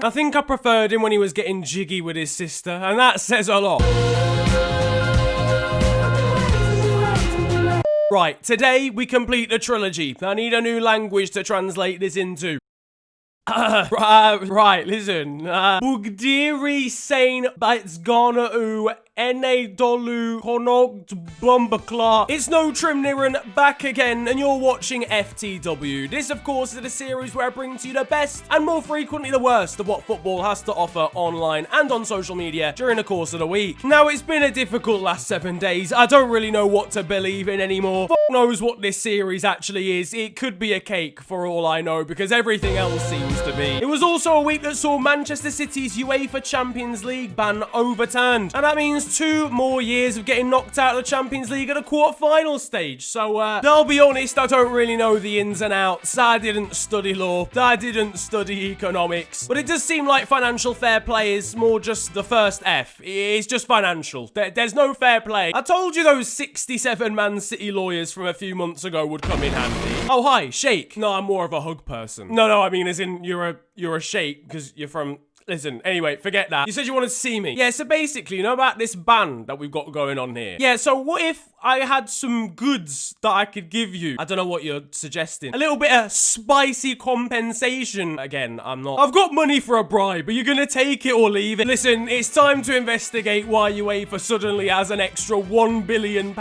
I think I preferred him when he was getting jiggy with his sister, and that says a lot. Right, today we complete the trilogy. I need a new language to translate this into. Right, listen. Bugdiri Sain Baitsgana U Ene Dolu Konogt Bumbakla. It's no Trim Niran back again, and you're watching FTW. This, of course, is a series where I bring to you the best and more frequently the worst of what football has to offer online and on social media during the course of the week. Now, it's been a difficult last 7 days. I don't really know what to believe in anymore. F knows what this series actually is. It could be a cake for all I know, because everything else seems to be. It was also a week that saw Manchester City's UEFA Champions League ban overturned, and that means 2 more years of getting knocked out of the Champions League at a quarter-final stage. So, I'll be honest, I don't really know the ins and outs. I didn't study law. I didn't study economics. But it does seem like financial fair play is more just the first F. It's just financial. There's no fair play. I told you those 67 Man City lawyers from a few months ago would come in handy. Oh, hi, shake. No, I'm more of a hug person. No, I mean as in you're a shake because you're from... Listen, anyway, forget that. You said you wanted to see me. Yeah, so basically, you know about this ban that we've got going on here? Yeah, so what if I had some goods that I could give you? I don't know what you're suggesting. A little bit of spicy compensation. Again, I've got money for a bribe. Are you gonna take it or leave it? Listen, it's time to investigate why UEFA suddenly has an extra £1 billion in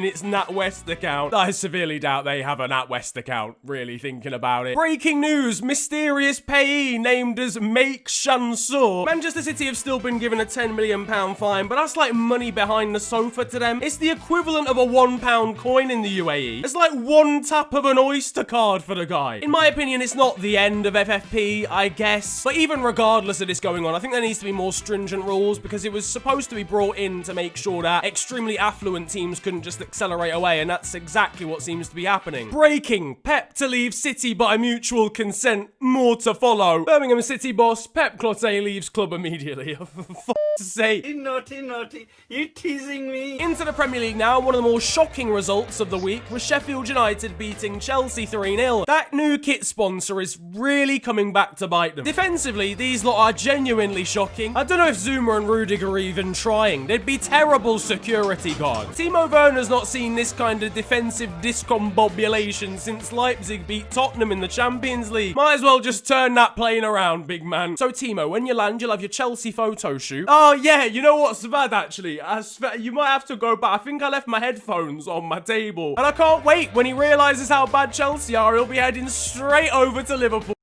its NatWest account. I severely doubt they have a NatWest account, really thinking about it. Breaking news, mysterious payee named as Make Shan. Manchester City have still been given a £10 million fine, but that's like money behind the sofa to them. It's the equivalent of a £1 coin in the UAE. It's like one tap of an Oyster card for the guy. In my opinion, it's not the end of FFP, I guess. But even regardless of this going on, I think there needs to be more stringent rules, because it was supposed to be brought in to make sure that extremely affluent teams couldn't just accelerate away, and that's exactly what seems to be happening. Breaking, Pep to leave City by mutual consent, more to follow. Birmingham City boss Pep Clotet leaves club immediately. For f***'s sake. Naughty. You teasing me? Into the Premier League now. One of the more shocking results of the week was Sheffield United beating Chelsea 3-0. That new kit sponsor is really coming back to bite them. Defensively, these lot are genuinely shocking. I don't know if Zuma and Rudiger are even trying. They'd be terrible security guards. Timo Werner's not seen this kind of defensive discombobulation since Leipzig beat Tottenham in the Champions League. Might as well just turn that plane around, big man. So Timo, when you land, you'll have your Chelsea photo shoot. Oh yeah, you know what's bad actually? You might have to go back. I think I left my headphones on my table. And I can't wait. When he realises how bad Chelsea are, he'll be heading straight over to Liverpool.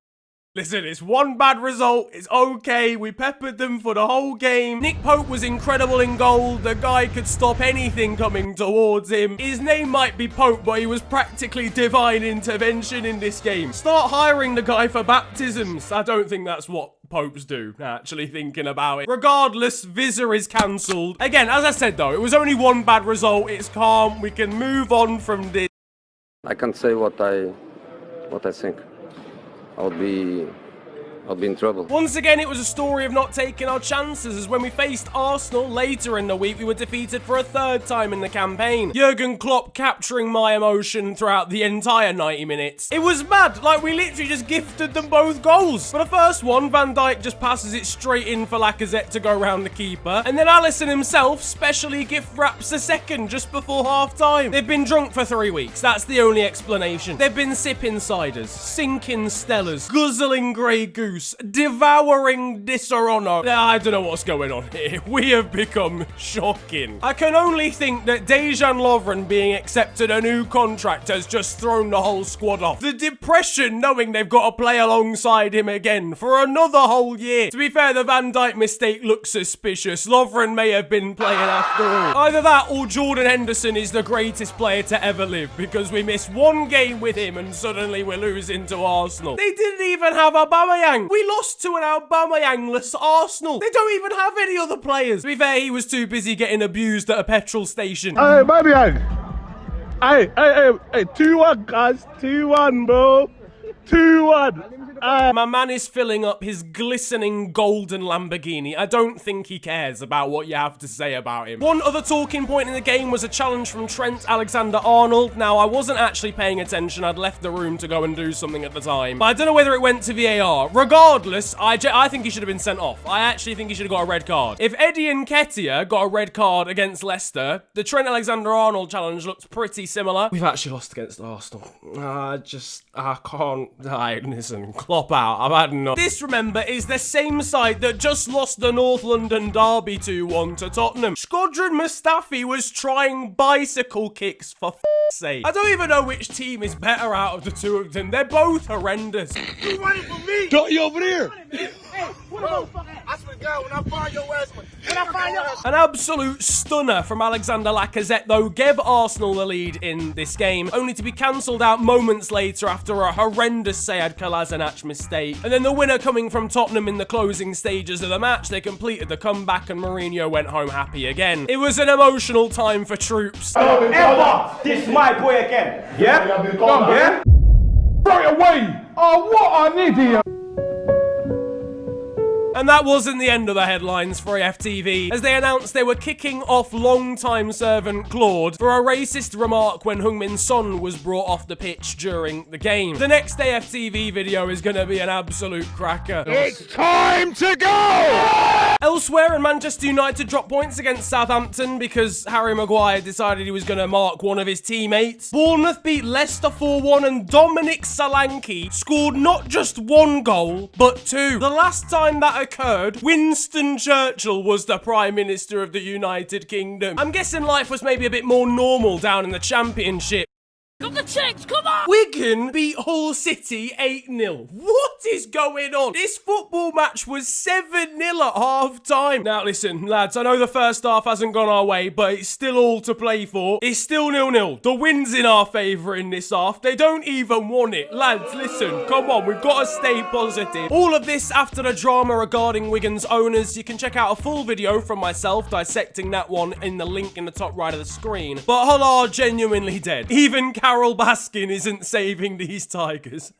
Listen, it's one bad result. It's okay. We peppered them for the whole game. Nick Pope was incredible in goal. The guy could stop anything coming towards him. His name might be Pope, but he was practically divine intervention in this game. Start hiring the guy for baptisms. I don't think that's what Popes do, actually thinking about it. Regardless, Visa is cancelled. Again, as I said though, it was only one bad result. It's calm. We can move on from this. I can't say what I think. I'll be in trouble. Once again, it was a story of not taking our chances, as when we faced Arsenal later in the week, we were defeated for a 3rd time in the campaign. Jurgen Klopp capturing my emotion throughout the entire 90 minutes. It was mad, like we literally just gifted them both goals. For the first one, Van Dijk just passes it straight in for Lacazette to go round the keeper, and then Alisson himself specially gift wraps a second just before half-time. They've been drunk for 3 weeks, that's the only explanation. They've been sipping ciders, sinking Stellas, guzzling Grey Goose, devouring Disaronno. I don't know what's going on here. We have become shocking. I can only think that Dejan Lovren being accepted a new contract has just thrown the whole squad off. The depression knowing they've got to play alongside him again for another whole year. To be fair, the Van Dijk mistake looks suspicious. Lovren may have been playing after all. Either that or Jordan Henderson is the greatest player to ever live, because we missed one game with him and suddenly we're losing to Arsenal. They didn't even have Aubameyang. We lost to an Aubameyang-less Arsenal. They don't even have any other players. To be fair, he was too busy getting abused at a petrol station. Hey, Aubameyang. Hey, 2-1, guys. 2-1, bro. 2-1. My man is filling up his glistening golden Lamborghini. I don't think he cares about what you have to say about him. One other talking point in the game was a challenge from Trent Alexander-Arnold. Now, I wasn't actually paying attention. I'd left the room to go and do something at the time. But I don't know whether it went to VAR. Regardless, I think he should have been sent off. I actually think he should have got a red card. If Eddie Nketiah got a red card against Leicester, the Trent Alexander-Arnold challenge looked pretty similar. We've actually lost against Arsenal. I can't. Listen, Klopp out. I've had enough. This, remember, is the same side that just lost the North London derby 2-1 to Tottenham. Shkodran Mustafi was trying bicycle kicks, for f***'s sake. I don't even know which team is better out of the two of them. They're both horrendous. You running for me? Don't you over there? I swear to God, when I find your ass, An absolute stunner from Alexander Lacazette, though, gave Arsenal the lead in this game, only to be cancelled out moments later after a horrendous Sead Kolasinac mistake. And then the winner coming from Tottenham in the closing stages of the match, they completed the comeback and Mourinho went home happy again. It was an emotional time for troops. Ever, this my boy again. Yeah? Come here. Right away! Oh, what an idiot! And that wasn't the end of the headlines for AFTV, as they announced they were kicking off long-time servant Claude for a racist remark when Heung-min Son was brought off the pitch during the game. The next AFTV video is going to be an absolute cracker. It's time to go! Elsewhere, and Manchester United dropped points against Southampton because Harry Maguire decided he was going to mark one of his teammates. Bournemouth beat Leicester 4-1 and Dominic Solanke scored not just one goal, but two. The last time that occurred, Winston Churchill was the Prime Minister of the United Kingdom. I'm guessing life was maybe a bit more normal down in the Championship. Got the checks, come on! Wigan beat Hull City 8-0. What is going on? This football match was 7-0 at half-time. Now listen, lads, I know the first half hasn't gone our way, but it's still all to play for. It's still 0-0. The win's in our favour in this half. They don't even want it. Lads, listen, come on, we've got to stay positive. All of this after the drama regarding Wigan's owners. You can check out a full video from myself dissecting that one in the link in the top right of the screen. But Hull are genuinely dead. Even Carol Baskin isn't saving these Tigers.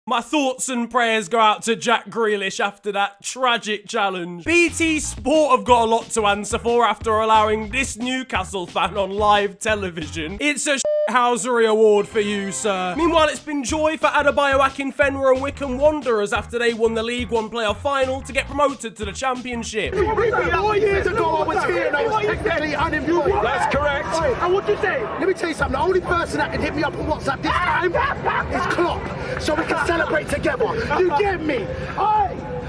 My thoughts and prayers go out to Jack Grealish after that tragic challenge. BT Sport have got a lot to answer for after allowing this Newcastle fan on live television. It's a shithousery award for you, sir. Meanwhile, it's been joy for Adebayo Akinfenwa and Wycombe Wanderers after they won the League One playoff final to get promoted to the Championship. 4 years ago I was here and I was technically unemployed. That's correct. And what you say? Let me tell you something. The only person that can hit me up on WhatsApp this time is Klopp. So we can celebrate together. You get me?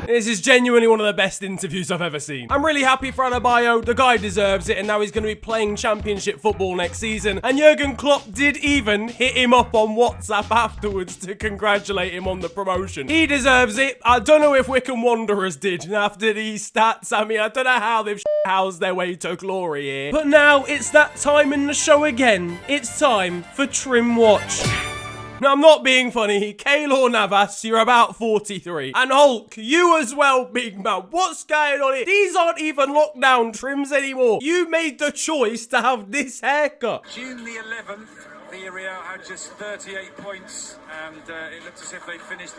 This is genuinely one of the best interviews I've ever seen. I'm really happy for Adebayo. The guy deserves it, and now he's going to be playing Championship football next season. And Jurgen Klopp did even hit him up on WhatsApp afterwards to congratulate him on the promotion. He deserves it. I don't know if Wycombe Wanderers did after these stats. I mean, I don't know how they've housed their way to glory here. But now it's that time in the show again. It's time for Trim Watch. Now, I'm not being funny. Keylor Navas, you're about 43. And Hulk, you as well, big man. What's going on here? These aren't even lockdown trims anymore. You made the choice to have this haircut. June the 11th, Villarreal had just 38 points, and it looked as if they finished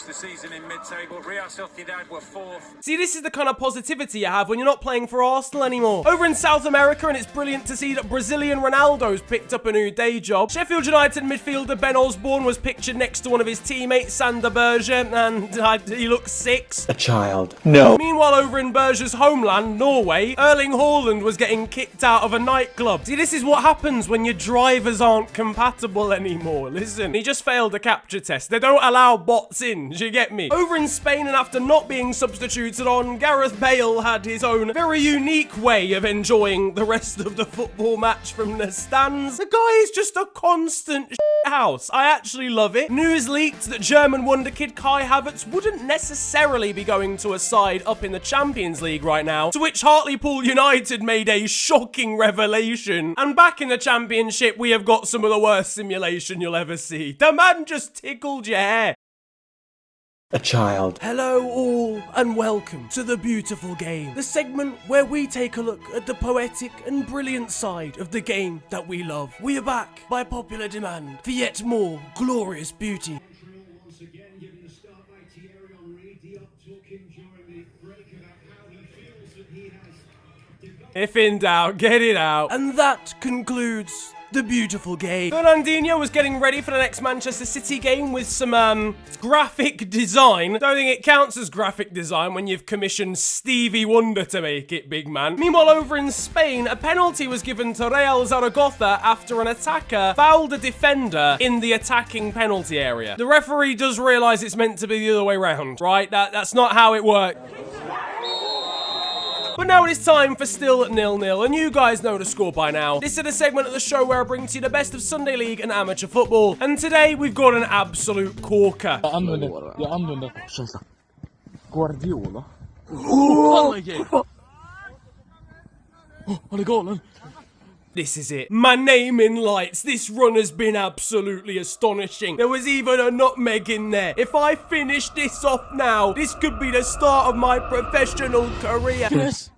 the season in mid-table. Real Sociedad were 4th. See, this is the kind of positivity you have when you're not playing for Arsenal anymore. Over in South America, and it's brilliant to see that Brazilian Ronaldo's picked up a new day job. Sheffield United midfielder Ben Osborne was pictured next to one of his teammates, Sander Berge, and he looks 6. A child. No. Meanwhile, over in Berge's homeland, Norway, Erling Haaland was getting kicked out of a nightclub. See, this is what happens when your drivers aren't compatible anymore. Listen, he just failed a capture test. They don't allow bots in. Do you get me? Over in Spain, and after not being substituted on, Gareth Bale had his own very unique way of enjoying the rest of the football match from the stands. The guy is just a constant house. I actually love it. News leaked that German wonderkid Kai Havertz wouldn't necessarily be going to a side up in the Champions League right now, to which Hartlepool United made a shocking revelation. And back in the Championship, we have got some of the worst simulation you'll ever see. The man just tickled your hair. a child. Hello all and welcome to The Beautiful Game, the segment where we take a look at the poetic and brilliant side of the game that we love. We are back by popular demand for yet more glorious beauty. Once again given the start by Thierry Henry, Diop talking during the break about how he feels that he has. If in doubt, get it out. And that concludes The Beautiful Game. Fernandinho was getting ready for the next Manchester City game with some graphic design. Don't think it counts as graphic design when you've commissioned Stevie Wonder to make it, big man. Meanwhile, over in Spain, a penalty was given to Real Zaragoza after an attacker fouled a defender in the attacking penalty area. The referee does realise it's meant to be the other way round, right? That's not how it works. But now it is time for still 0-0, and you guys know the score by now. This is a segment of the show where I bring to you the best of Sunday League and amateur football. And today we've got an absolute corker. Guardiola. This is it. My name in lights. This run has been absolutely astonishing. There was even a nutmeg in there. If I finish this off now, this could be the start of my professional career. Yes.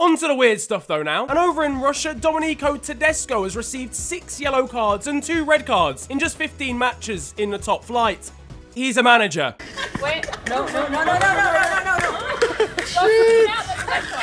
On to the weird stuff though now. And over in Russia, Domenico Tedesco has received 6 yellow cards and 2 red cards in just 15 matches in the top flight. He's a manager. Wait, no.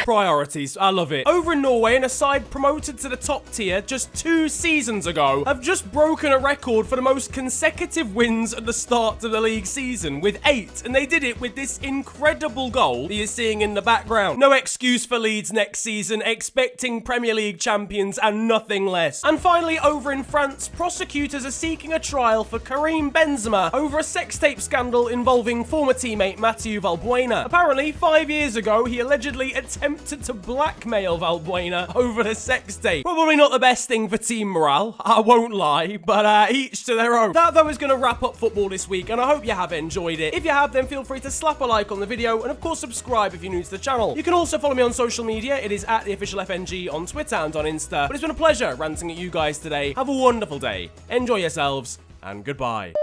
Priorities, I love it. Over in Norway, and a side promoted to the top tier just 2 seasons ago have just broken a record for the most consecutive wins at the start of the league season with 8, and they did it with this incredible goal that you're seeing in the background. No excuse for Leeds next season, expecting Premier League champions and nothing less. And finally, over in France, prosecutors are seeking a trial for Karim Benzema over a sex tape scandal involving former teammate Mathieu Valbuena. Apparently, 5 years ago, he allegedly attempted to blackmail Valbuena over the sex tape. Probably not the best thing for team morale, I won't lie, but each to their own. That though is going to wrap up football this week, and I hope you have enjoyed it. If you have, then feel free to slap a like on the video, and of course subscribe if you're new to the channel. You can also follow me on social media. It is at @theofficialfng on Twitter and on Insta. But it's been a pleasure ranting at you guys today. Have a wonderful day, enjoy yourselves, and goodbye.